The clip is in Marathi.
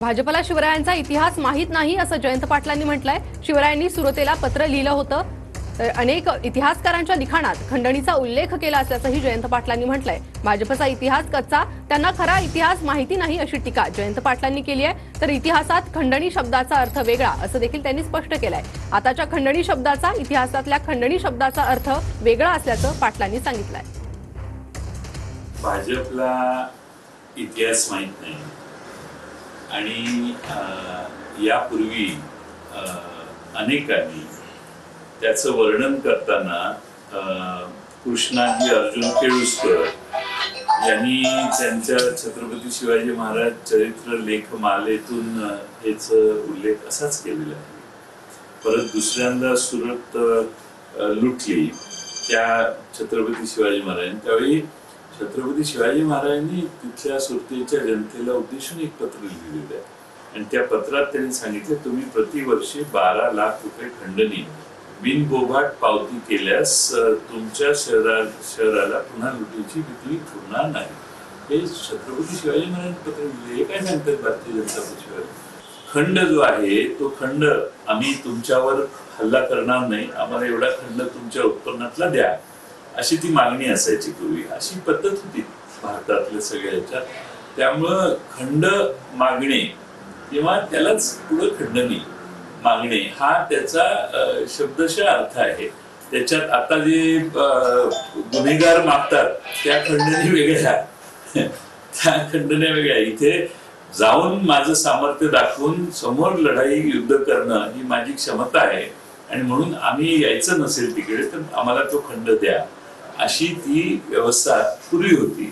भाजपला शिवरायांचा इतिहास माहीत नाही असं जयंत पाटलांनी म्हटलंय। शिवरायांनी सुरतेला पत्र लिहिलं होतं, तर अनेक इतिहासकारांच्या लिखाणात खंडणीचा उल्लेख केला असल्याचंही जयंत पाटलांनी म्हटलंय। भाजपचा इतिहास कच्चा, त्यांना खरा इतिहास माहिती नाही अशी टीका जयंत पाटलांनी केली आहे। तर इतिहासात खंडणी शब्दाचा अर्थ वेगळा असं देखील त्यांनी स्पष्ट केलंय। आताच्या खंडणी शब्दाचा इतिहासातल्या खंडणी शब्दाचा अर्थ वेगळा असल्याचं पाटलांनी सांगितलंय। भाजपला इतिहास माहित नाही आणि यापूर्वी अनेकांनी त्याचं वर्णन करताना कृष्णाजी अर्जुन केळुसकर यांनी त्यांच्या छत्रपती शिवाजी महाराज चरित्र लेखमालेतून हेच उल्लेख असाच केलेला आहे। परत दुसऱ्यांदा सुरत लुटली त्या छत्रपती शिवाजी महाराजांनी, त्यावेळी छत्रपती शिवाजी महाराजांनी तिथल्या सुरतेच्या जनतेला उद्देशून एक पत्र लिहिलेलं आहे आणि त्या पत्रात त्यांनी सांगितले, तुम्ही प्रतिवर्षी 12 लाख रुपये खंडणी बिनबोभाट पावती केल्यास तुमच्या शहराला पुन्हा लुटीची भीती उरणार नाही। हे छत्रपती शिवाजी महाराजांनी पत्र लिहिले। हे काय सांगतात भारतीय जनता पक्षावर? खंड जो आहे तो खंड आम्ही तुमच्यावर हल्ला करणार नाही, आम्हाला एवढा खंड तुमच्या उत्पन्नातला द्या, अशी ती मागणी असायची पूर्वी। अशी पद्धत होती भारतातल्या सगळ्या ह्याच्यात। त्यामुळं खंड मागणे किंवा त्यालाच पुढे खंडणी मागणे हा त्याचा शब्दशः अर्थ आहे। त्याच्यात आता जे गुन्हेगार मागतात त्या खंडणी वेगळ्या, त्या खंडण्या वेगळ्या। इथे जाऊन माझं सामर्थ्य दाखवून समोर लढाई युद्ध करणं ही माझी क्षमता आहे आणि म्हणून आम्ही यायचं नसेल तिकडे तर आम्हाला तो खंड द्या, अशी ती व्यवस्था पूर्वी होती।